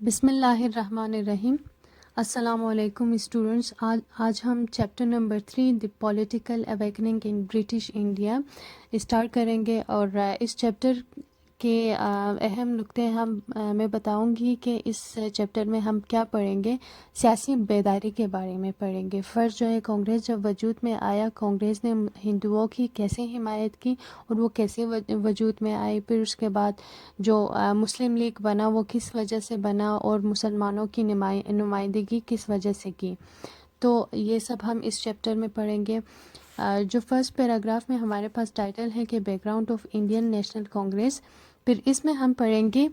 بسم اللہ الرحمن الرحیم۔ السلام علیکم اسٹوڈنٹس۔ آج ہم چیپٹر نمبر 3 دی پولیٹیکل اویکننگ ان برٹش انڈیا اسٹارٹ کریں گے، اور اس چیپٹر کے اہم نقطے میں بتاؤں گی کہ اس چیپٹر میں ہم کیا پڑھیں گے۔ سیاسی بیداری کے بارے میں پڑھیں گے۔ فرسٹ جو ہے، کانگریس جب وجود میں آیا، کانگریس نے ہندوؤں کی کیسے حمایت کی اور وہ کیسے وجود میں آئی۔ پھر اس کے بعد جو مسلم لیگ بنا وہ کس وجہ سے بنا، اور مسلمانوں کی نمائندگی کس وجہ سے کی۔ تو یہ سب ہم اس چیپٹر میں پڑھیں گے۔ جو فرسٹ پیراگراف میں ہمارے پاس ٹائٹل ہے کہ back ground of Indian national Congress, پھر اس میں ہم پڑھیں گے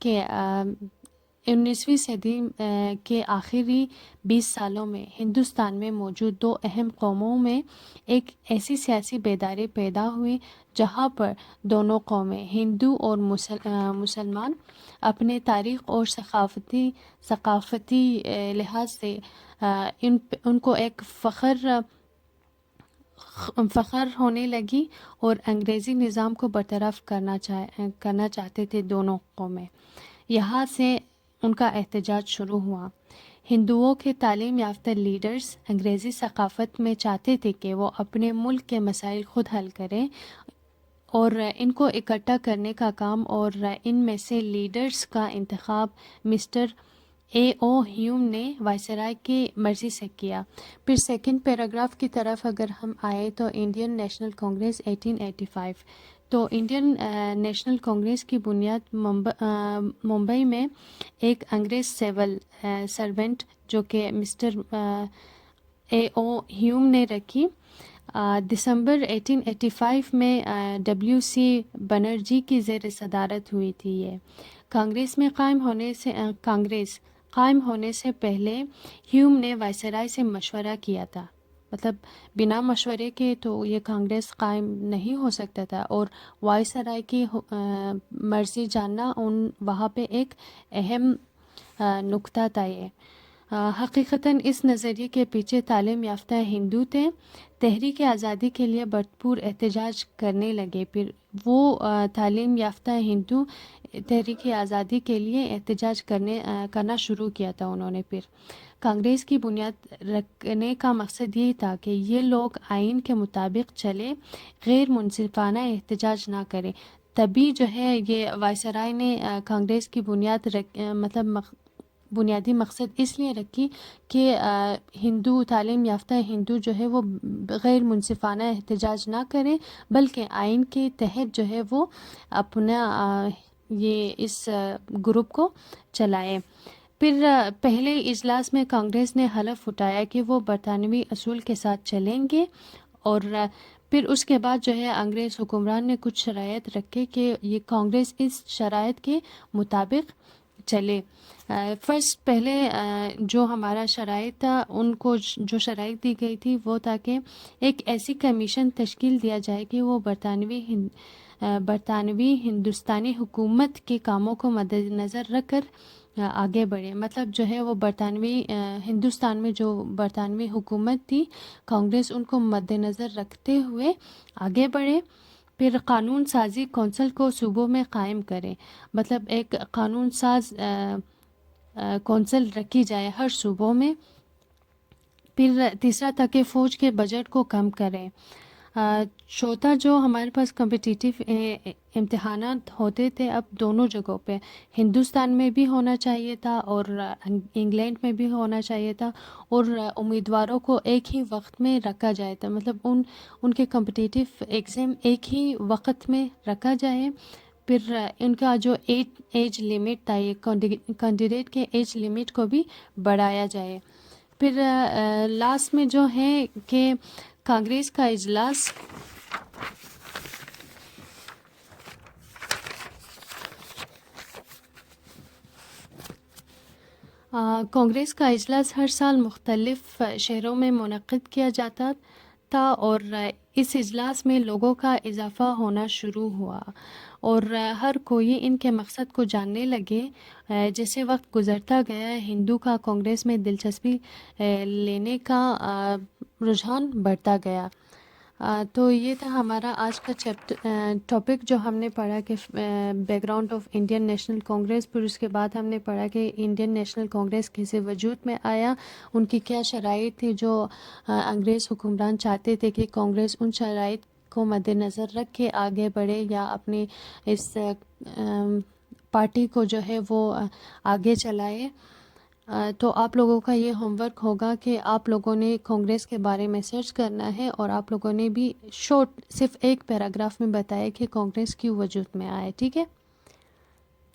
کہ 19ویں صدی کے آخری 20 سالوں میں ہندوستان میں موجود دو اہم قوموں میں ایک ایسی سیاسی بیداری پیدا ہوئی جہاں پر دونوں قومیں، ہندو اور مسلمان، اپنے تاریخ اور ثقافتی لحاظ سے ان کو ایک فخر ہونے لگی اور انگریزی نظام کو برطرف کرنا چاہتے تھے دونوں قومیں۔ یہاں سے ان کا احتجاج شروع ہوا۔ ہندوؤں کے تعلیم یافتہ لیڈرز انگریزی ثقافت میں چاہتے تھے کہ وہ اپنے ملک کے مسائل خود حل کریں، اور ان کو اکٹھا کرنے کا کام، اور ان میں سے لیڈرز کا انتخاب مسٹر A.O. ہیوم نے وائسرائے کی مرضی سے کیا۔ پھر سیکنڈ پیراگراف کی طرف اگر ہم آئے تو انڈین نیشنل کانگریس 1885۔ تو انڈین نیشنل کانگریس کی بنیاد ممبئی میں ایک انگریز سول سرونٹ جو کہ مسٹر A.O. ہیوم نے رکھی۔ دسمبر 1885 میں W.C. بنرجی کی زیر صدارت ہوئی تھی۔ یہ کانگریس قائم ہونے سے پہلے ہیوم نے وائسرائے سے مشورہ کیا تھا، مطلب بنا مشورے کے تو یہ کانگریس قائم نہیں ہو سکتا تھا، اور وائسرائے کی مرضی جاننا وہاں پہ ایک اہم نقطہ تھا۔ یہ حقیقتاً اس نظریے کے پیچھے تعلیم یافتہ ہندو تھے، تحریک آزادی کے لیے بھرپور احتجاج کرنے لگے۔ پھر وہ تعلیم یافتہ ہندو تحریک آزادی کے لیے احتجاج کرنا شروع کیا تھا انہوں نے۔ پھر کانگریس کی بنیاد رکھنے کا مقصد یہ تھا کہ یہ لوگ آئین کے مطابق چلے، غیر منصفانہ احتجاج نہ کریں۔ تبھی جو ہے یہ وائسرائے نے کانگریس کی بنیادی مقصد اس لیے رکھی کہ ہندو تعلیم یافتہ ہندو جو ہے وہ غیر منصفانہ احتجاج نہ کریں، بلکہ آئین کے تحت جو ہے وہ اپنا اس گروپ کو چلائیں۔ پھر پہلے اجلاس میں کانگریس نے حلف اٹھایا کہ وہ برطانوی اصول کے ساتھ چلیں گے، اور پھر اس کے بعد جو ہے انگریز حکمران نے کچھ شرائط رکھے کہ یہ کانگریس اس شرائط کے مطابق چلے۔ فرسٹ پہلے جو ہمارا شرائط تھا، ان کو جو شرائط دی گئی تھی وہ تھا کہ ایک ایسی کمیشن تشکیل دیا جائے کہ وہ برطانوی ہندوستانی حکومت کے کاموں کو مد نظر رکھ کر آگے بڑھے۔ مطلب جو ہے وہ ہندوستان میں جو برطانوی حکومت تھی، کانگریس ان کو مد نظر رکھتے ہوئے آگے بڑھے۔ پھر قانون سازی کونسل کو صوبوں میں قائم کرے، مطلب ایک قانون ساز کونسل رکھی جائے ہر صوبوں میں۔ پھر تیسرا تھا کہ فوج کے بجٹ کو کم کریں۔ چوتھا جو ہمارے پاس کمپٹیٹیو امتحانات ہوتے تھے اب دونوں جگہوں پہ، ہندوستان میں بھی ہونا چاہیے تھا اور انگلینڈ میں بھی ہونا چاہیے تھا، اور امیدواروں کو ایک ہی وقت میں رکھا جائے تھا، مطلب ان کے کمپٹیٹیو ایگزام ایک ہی وقت میں رکھا جائے۔ پھر ان کا جو ایج لیمٹ تھا، یہ کینڈیڈیٹ کے ایج لیمٹ کو بھی بڑھایا جائے۔ پھر لاسٹ میں جو ہے کہ کانگریس کا اجلاس ہر سال مختلف شہروں میں منعقد کیا جاتا تھا، اور اس اجلاس میں لوگوں کا اضافہ ہونا شروع ہوا، اور ہر کوئی ان کے مقصد کو جاننے لگے۔ جیسے وقت گزرتا گیا، ہندو کا کانگریس میں دلچسپی لینے کا رجحان بڑھتا گیا۔ تو یہ تھا ہمارا آج کا ٹاپک جو ہم نے پڑھا کہ back ground of Indian national Congress. پھر اس کے بعد ہم نے پڑھا کہ انڈین نیشنل کانگریس کیسے وجود میں آیا, ان کی کیا شرائط تھی جو انگریز حکمران چاہتے تھے کہ کانگریس ان شرائط کو مد نظر رکھ کے آگے بڑھے یا اپنی اس پارٹی کو جو ہے وہ آگے چلائے. تو آپ لوگوں کا یہ ہوم ورک ہوگا کہ آپ لوگوں نے کانگریس کے بارے میں سرچ کرنا ہے, اور آپ لوگوں نے بھی شارٹ صرف ایک پیراگراف میں بتایا کہ کانگریس کیوں وجود میں آئے. ٹھیک ہے.